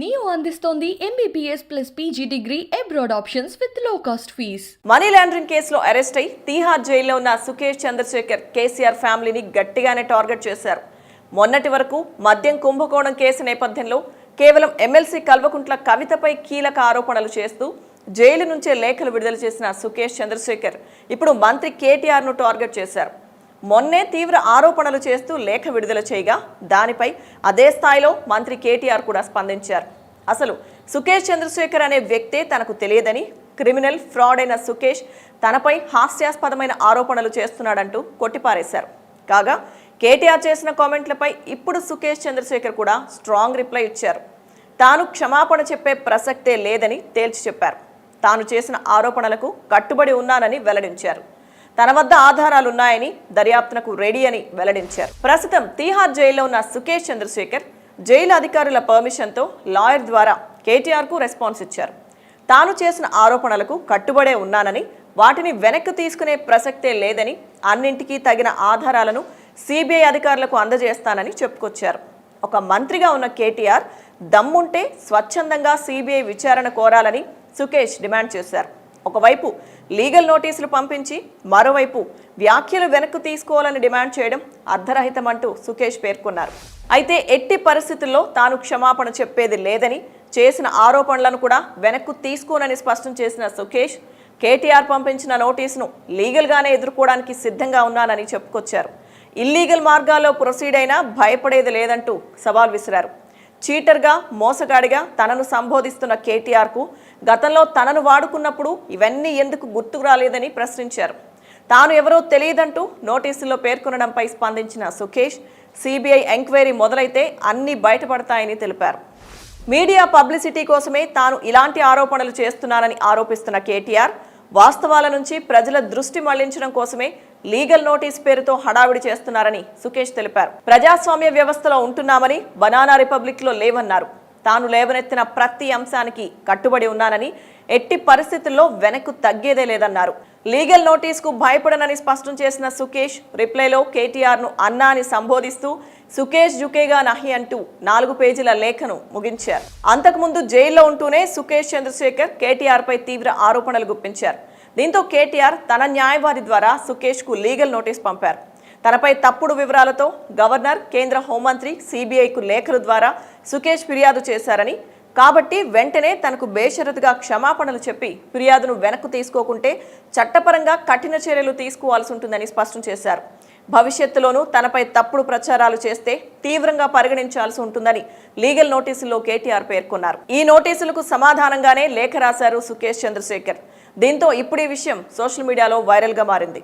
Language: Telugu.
నియో అందిస్తోంది MBBS + PG degree abroad options with లో కాస్ట్ ఫీస్. మనీ లాండరింగ్ కేసులో అరెస్ట్ అయి తీహార్ జైల్లో ఉన్న సుకేష్ చంద్రశేఖర్ కేసీఆర్ ఫ్యామిలీని గట్టిగానే టార్గెట్ చేశారు. మొన్నటి వరకు మద్యం కుంభకోణం కేసు నేపథ్యంలో కేవలం ఎమ్మెల్సీ కల్వకుంట్ల కవితపై కీలక ఆరోపణలు చేస్తూ జైలు నుంచే లేఖలు విడుదల చేసిన సుకేష్ చంద్రశేఖర్ ఇప్పుడు మంత్రి కేటీఆర్ను టార్గెట్ చేశారు. మొన్నే తీవ్ర ఆరోపణలు చేస్తూ లేఖ విడుదల చేయగా దానిపై అదే స్థాయిలో మంత్రి కేటీఆర్ కూడా స్పందించారు. అసలు సుకేష్ చంద్రశేఖర్ అనే వ్యక్తే తనకు తెలియదని, క్రిమినల్ ఫ్రాడ్ అయిన సుకేష్ తనపై హాస్యాస్పదమైన ఆరోపణలు చేస్తున్నాడంటూ కొట్టిపారేశారు. కాగా కేటీఆర్ చేసిన కామెంట్లపై ఇప్పుడు సుకేష్ చంద్రశేఖర్ కూడా స్ట్రాంగ్ రిప్లై ఇచ్చారు. తాను క్షమాపణ చెప్పే ప్రసక్తే లేదని తేల్చి చెప్పారు. తాను చేసిన ఆరోపణలకు కట్టుబడి ఉన్నానని వెల్లడించారు. తన వద్ద ఆధారాలున్నాయని, దర్యాప్తునకు రెడీ అని వెల్లడించారు. ప్రస్తుతం తీహార్ జైల్లో ఉన్న సుకేష్ చంద్రశేఖర్ జైలు అధికారుల పర్మిషన్తో లాయర్ ద్వారా కేటీఆర్కు రెస్పాన్స్ ఇచ్చారు. తాను చేసిన ఆరోపణలకు కట్టుబడే ఉన్నానని, వాటిని వెనక్కి తీసుకునే ప్రసక్తే లేదని, అన్నింటికీ తగిన ఆధారాలను సిబిఐ అధికారులకు అందజేస్తానని చెప్పుకొచ్చారు. ఒక మంత్రిగా ఉన్న కేటీఆర్ దమ్ముంటే స్వచ్ఛందంగా సిబిఐ విచారణ కోరాలని సుకేష్ డిమాండ్ చేశారు. ఒకవైపు లీగల్ నోటీసులు పంపించి మరోవైపు వ్యాఖ్యలు వెనక్కు తీసుకోవాలని డిమాండ్ చేయడం అర్ధరహితమంటూ సుకేష్ పేర్కొన్నారు. అయితే ఎట్టి పరిస్థితుల్లో తాను క్షమాపణ చెప్పేది లేదని, చేసిన ఆరోపణలను కూడా వెనక్కు తీసుకోనని స్పష్టం చేసిన సుకేష్ కేటీఆర్ పంపించిన నోటీసును లీగల్గానే ఎదుర్కోవడానికి సిద్ధంగా ఉన్నానని చెప్పుకొచ్చారు. ఇల్లీగల్ మార్గాల్లో ప్రొసీడ్ అయినా భయపడేది లేదంటూ సవాల్ విసిరారు. చీటర్గా, మోసగాడిగా తనను సంబోధిస్తున్న కేటీఆర్కు గతంలో తనను వాడుకున్నప్పుడు ఇవన్నీ ఎందుకు గుర్తుకు రాలేదని ప్రశ్నించారు. తాను ఎవరో తెలియదంటూ నోటీసుల్లో పేర్కొనడంపై స్పందించిన సుకేష్ సిబిఐ ఎంక్వైరీ మొదలైతే అన్నీ బయటపడతాయని తెలిపారు. మీడియా పబ్లిసిటీ కోసమే తాను ఇలాంటి ఆరోపణలు చేస్తున్నానని ఆరోపిస్తున్న కేటీఆర్ వాస్తవాల నుంచి ప్రజల దృష్టి మళ్లించడం కోసమే లీగల్ నోటీస్ పేరుతో హడావిడి చేస్తున్నారని సుకేష్ తెలిపారు. ప్రజాస్వామ్య వ్యవస్థలో ఉంటున్నామని, బనానా రిపబ్లిక్ లో లేవన్నారు. తాను లేవనెత్తిన ప్రతి అంశానికి కట్టుబడి ఉన్నానని, ఎట్టి పరిస్థితుల్లో వెనక్కు తగ్గేదే లేదన్నారు. లీగల్ నోటీస్కు భయపడనని స్పష్టం చేసిన సుకేష్ రిప్లైలో కేటీఆర్ను అన్నా అని సంబోధిస్తూ సుకేష్ జుకేగా నహి అంటూ 4 పేజీల లేఖను ముగించారు. అంతకుముందు జైల్లో ఉంటూనే సుకేష్ చంద్రశేఖర్ కేటీఆర్పై తీవ్ర ఆరోపణలు గుప్పించారు. దీంతో కేటీఆర్ తన న్యాయవాది ద్వారా సుకేష్కు లీగల్ నోటీస్ పంపారు. తనపై తప్పుడు వివరాలతో గవర్నర్, కేంద్ర హోంమంత్రి, సిబిఐకు లేఖల ద్వారా సుకేష్ ఫిర్యాదు చేశారని, కాబట్టి వెంటనే తనకు బేషరతుగా క్షమాపణలు చెప్పి ఫిర్యాదును వెనక్కు తీసుకోకుంటే చట్టపరంగా కఠిన చర్యలు తీసుకోవాల్సి ఉంటుందని స్పష్టం చేశారు. భవిష్యత్తులోనూ తనపై తప్పుడు ప్రచారాలు చేస్తే తీవ్రంగా పరిగణించాల్సి ఉంటుందని లీగల్ నోటీసుల్లో కేటీఆర్ పేర్కొన్నారు. ఈ నోటీసులకు సమాధానంగానే లేఖ రాశారు సుకేష్ చంద్రశేఖర్. దీంతో ఇప్పుడు ఈ విషయం సోషల్ మీడియాలో వైరల్గా మారింది.